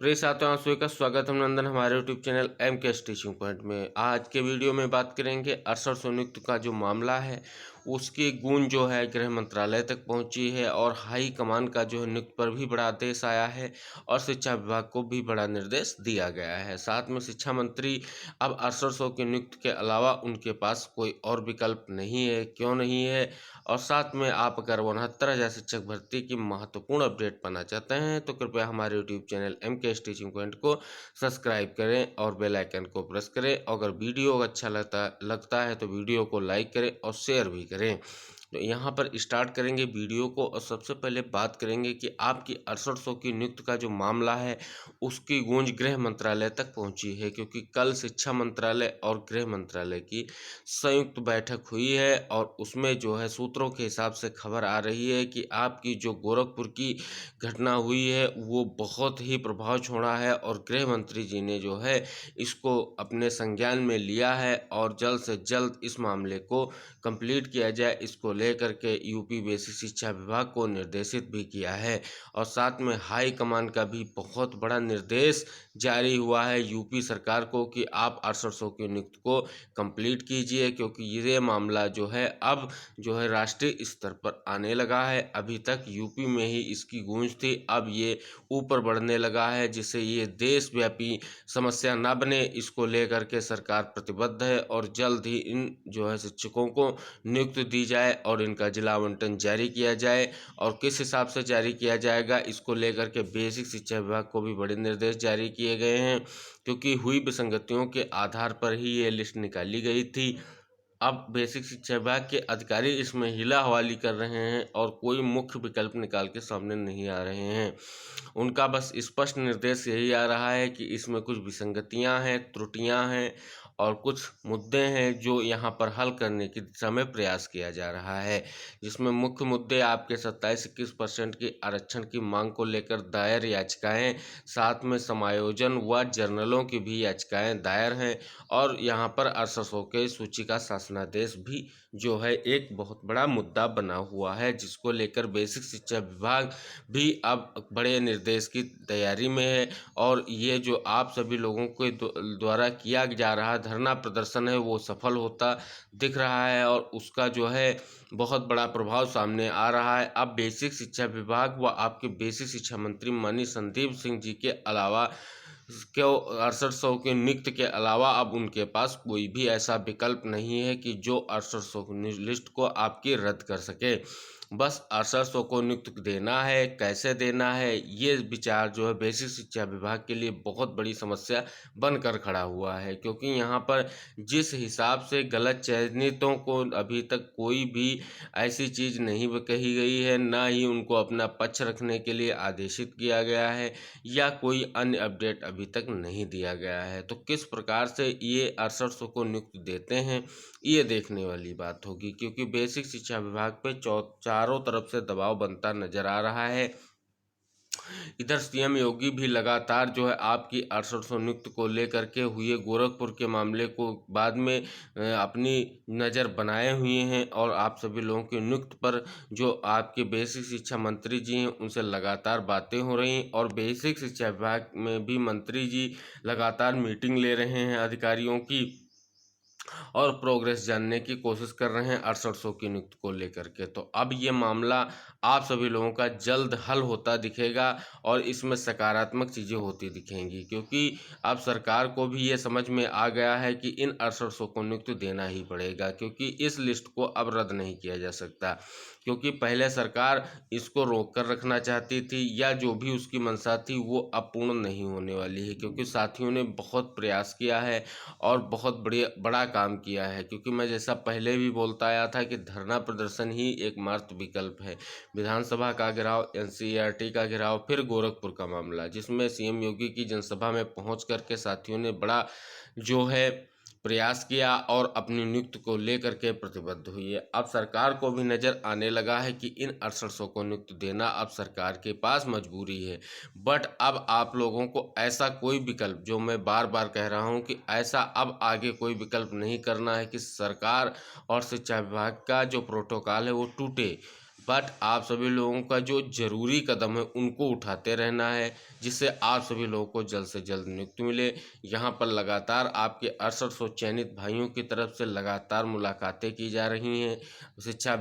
प्रिय साथियों, आप सभी का स्वागत है अभिनंदन हमारे यूट्यूब चैनल एम के टीचिंग पॉइंट में। आज के वीडियो में बात करेंगे अरसर संयुक्त का जो मामला है उसकी गूंज जो है गृह मंत्रालय तक पहुंची है और हाई कमान का जो है नियुक्त पर भी बड़ा आदेश आया है और शिक्षा विभाग को भी बड़ा निर्देश दिया गया है। साथ में शिक्षा मंत्री अब अरसर सौ की नियुक्त के अलावा उनके पास कोई और विकल्प नहीं है। क्यों नहीं है? और साथ में आप अगर 69,000 शिक्षक भर्ती की महत्वपूर्ण अपडेट पाना चाहते हैं तो कृपया हमारे यूट्यूब चैनल एम के टीचिंग पॉइंट को सब्सक्राइब करें और बेल आइकन को प्रेस करें। अगर वीडियो अच्छा लगता है तो वीडियो को लाइक करें और शेयर भी करें। तो यहाँ पर स्टार्ट करेंगे वीडियो को और सबसे पहले बात करेंगे कि आपकी 6800 की नियुक्त का जो मामला है उसकी गूंज गृह मंत्रालय तक पहुँची है, क्योंकि कल शिक्षा मंत्रालय और गृह मंत्रालय की संयुक्त बैठक हुई है और उसमें जो है सूत्रों के हिसाब से खबर आ रही है कि आपकी जो गोरखपुर की घटना हुई है वो बहुत ही प्रभाव छोड़ा है और गृह मंत्री जी ने जो है इसको अपने संज्ञान में लिया है और जल्द से जल्द इस मामले को कंप्लीट किया जाए, इसको लेकर के यूपी बेसिक शिक्षा विभाग को निर्देशित भी किया है। और साथ में हाई कमान का भी बहुत बड़ा निर्देश जारी हुआ है यूपी सरकार को कि आप 6800 की नियुक्त को कंप्लीट कीजिए, क्योंकि ये मामला जो है अब जो है राष्ट्रीय स्तर पर आने लगा है। अभी तक यूपी में ही इसकी गूंज थी, अब ये ऊपर बढ़ने लगा है, जिससे ये देशव्यापी समस्या न बने इसको लेकर के सरकार प्रतिबद्ध है और जल्द ही इन जो है शिक्षकों को नियुक्ति दी जाए और इनका जिला आवंटन जारी किया जाए। और किस हिसाब से जारी किया जाएगा इसको लेकर के बेसिक शिक्षा विभाग को भी बड़े निर्देश जारी किए गए हैं, क्योंकि हुई विसंगतियों के आधार पर ही ये लिस्ट निकाली गई थी। अब बेसिक शिक्षा विभाग के अधिकारी इसमें हिला हवाली कर रहे हैं और कोई मुख्य विकल्प निकाल के सामने नहीं आ रहे हैं। उनका बस स्पष्ट निर्देश यही आ रहा है कि इसमें कुछ विसंगतियां हैं, त्रुटियां हैं और कुछ मुद्दे हैं जो यहाँ पर हल करने की दिशा में प्रयास किया जा रहा है, जिसमें मुख्य मुद्दे आपके 27-21% की आरक्षण की मांग को लेकर दायर याचिकाएं, साथ में समायोजन व जर्नलों की भी याचिकाएं दायर हैं और यहाँ पर 6800 के सूची का शासनादेश भी जो है एक बहुत बड़ा मुद्दा बना हुआ है, जिसको लेकर बेसिक शिक्षा विभाग भी अब बड़े निर्देश की तैयारी में है। और ये जो आप सभी लोगों के द्वारा किया जा रहा धरना प्रदर्शन है वो सफल होता दिख रहा है और उसका जो है बहुत बड़ा प्रभाव सामने आ रहा है। अब बेसिक शिक्षा विभाग व आपके बेसिक शिक्षा मंत्री माननीय संदीप सिंह जी के अलावा क्यों 6800 के नियुक्त के अलावा अब उनके पास कोई भी ऐसा विकल्प नहीं है कि जो 6800 की लिस्ट को आपकी रद्द कर सके। बस 6800 को नियुक्त देना है, कैसे देना है, ये विचार जो है बेसिक शिक्षा विभाग के लिए बहुत बड़ी समस्या बनकर खड़ा हुआ है, क्योंकि यहाँ पर जिस हिसाब से गलत चयनितों को अभी तक कोई भी ऐसी चीज़ नहीं कही गई है, ना ही उनको अपना पक्ष रखने के लिए आदेशित किया गया है या कोई अन्य अपडेट अभी तक नहीं दिया गया है। तो किस प्रकार से ये 6800 को नियुक्त देते हैं ये देखने वाली बात होगी, क्योंकि बेसिक शिक्षा विभाग पे चारों तरफ से दबाव बनता नजर आ रहा है। इधर सीएम योगी भी लगातार जो है आपकी 6800 नियुक्त को लेकर के हुए गोरखपुर के मामले को बाद में अपनी नज़र बनाए हुए हैं और आप सभी लोगों की नियुक्त पर जो आपके बेसिक शिक्षा मंत्री जी हैं उनसे लगातार बातें हो रही हैं और बेसिक शिक्षा विभाग में भी मंत्री जी लगातार मीटिंग ले रहे हैं अधिकारियों की और प्रोग्रेस जानने की कोशिश कर रहे हैं 6800 की नियुक्ति को लेकर के। तो अब ये मामला आप सभी लोगों का जल्द हल होता दिखेगा और इसमें सकारात्मक चीज़ें होती दिखेंगी, क्योंकि अब सरकार को भी ये समझ में आ गया है कि इन 6800 को नियुक्ति देना ही पड़ेगा, क्योंकि इस लिस्ट को अब रद्द नहीं किया जा सकता। क्योंकि पहले सरकार इसको रोक कर रखना चाहती थी या जो भी उसकी मंशा थी वो अब पूर्ण नहीं होने वाली है, क्योंकि साथियों ने बहुत प्रयास किया है और बहुत बड़ा काम किया है। क्योंकि मैं जैसा पहले भी बोलता आया था कि धरना प्रदर्शन ही एकमात्र विकल्प है। विधानसभा का घेराव, एनसीईआरटी का घेराव, फिर गोरखपुर का मामला, जिसमें सीएम योगी की जनसभा में पहुंच करके साथियों ने बड़ा जो है प्रयास किया और अपनी नियुक्ति को लेकर के प्रतिबद्ध हुई है। अब सरकार को भी नज़र आने लगा है कि इन 6800 को नियुक्ति देना अब सरकार के पास मजबूरी है। बट अब आप लोगों को ऐसा कोई विकल्प, जो मैं बार बार कह रहा हूं कि ऐसा अब आगे कोई विकल्प नहीं करना है कि सरकार और शिक्षा विभाग का जो प्रोटोकॉल है वो टूटे। बट आप सभी लोगों का जो ज़रूरी कदम है उनको उठाते रहना है, जिससे आप सभी लोगों को जल्द से जल्द नियुक्ति मिले। यहाँ पर लगातार आपके 6800 चयनित भाइयों की तरफ से लगातार मुलाकातें की जा रही हैं,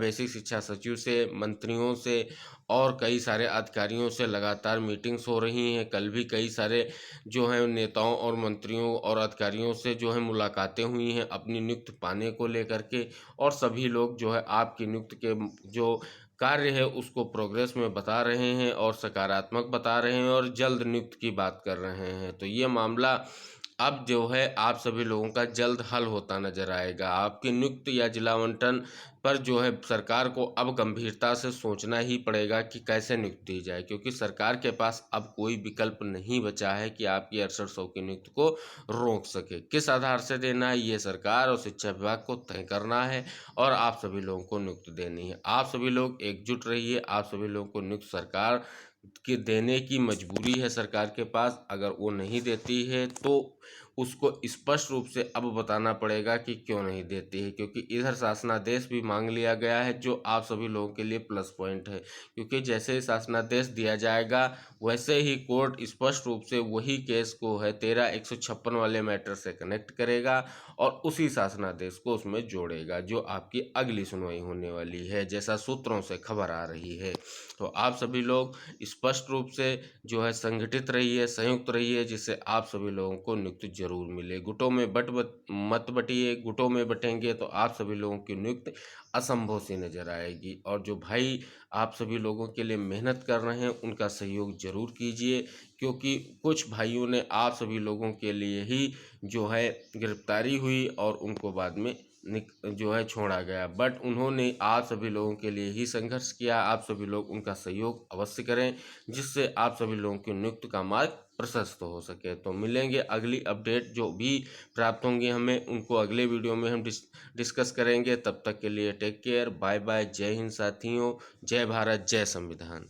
बेसिक शिक्षा सचिव से, मंत्रियों से और कई सारे अधिकारियों से लगातार मीटिंग्स हो रही हैं। कल भी कई सारे जो हैं नेताओं और मंत्रियों और अधिकारियों से जो है मुलाकातें हुई हैं अपनी नियुक्ति पाने को लेकर के, और सभी लोग जो है आपकी नियुक्ति के जो कार्य है उसको प्रोग्रेस में बता रहे हैं और सकारात्मक बता रहे हैं और जल्द नियुक्ति की बात कर रहे हैं। तो ये मामला अब जो है आप सभी लोगों का जल्द हल होता नजर आएगा। आपकी नियुक्ति या जिला आवंटन पर जो है सरकार को अब गंभीरता से सोचना ही पड़ेगा कि कैसे नियुक्ति दी जाए, क्योंकि सरकार के पास अब कोई विकल्प नहीं बचा है कि आपकी 6800 की नियुक्ति को रोक सके। किस आधार से देना है ये सरकार और शिक्षा विभाग को तय करना है और आप सभी लोगों को नियुक्ति देनी है। आप सभी लोग एकजुट रहिए। आप सभी लोगों को नियुक्ति सरकार के देने की मजबूरी है सरकार के पास। अगर वो नहीं देती है तो उसको स्पष्ट रूप से अब बताना पड़ेगा कि क्यों नहीं देती है, क्योंकि इधर शासनादेश भी मांग लिया गया है जो आप सभी लोगों के लिए प्लस पॉइंट है, क्योंकि जैसे ही शासनादेश दिया जाएगा वैसे ही कोर्ट स्पष्ट रूप से वही केस को है 13-156 वाले मैटर से कनेक्ट करेगा और उसी शासनादेश को उसमें जोड़ेगा जो आपकी अगली सुनवाई होने वाली है, जैसा सूत्रों से खबर आ रही है। तो आप सभी लोग स्पष्ट रूप से जो है संगठित रहिए, संयुक्त रहिए, जिससे आप सभी लोगों को नियुक्ति जरूर मिले। गुटों में मत बटिए। गुटों में बटेंगे तो आप सभी लोगों की नियुक्ति असंभव सी नजर आएगी। और जो भाई आप सभी लोगों के लिए मेहनत कर रहे हैं उनका सहयोग जरूर कीजिए, क्योंकि कुछ भाइयों ने आप सभी लोगों के लिए ही जो है गिरफ्तारी हुई और उनको बाद में जो है छोड़ा गया, बट उन्होंने आप सभी लोगों के लिए ही संघर्ष किया। आप सभी लोग उनका सहयोग अवश्य करें, जिससे आप सभी लोगों की नियुक्ति का मार्ग प्रशस्त हो सके। तो मिलेंगे अगली अपडेट जो भी प्राप्त होंगी हमें, उनको अगले वीडियो में हम डिस्कस करेंगे। तब तक के लिए टेक केयर, बाय बाय, जय हिंद साथियों, जय भारत, जय संविधान।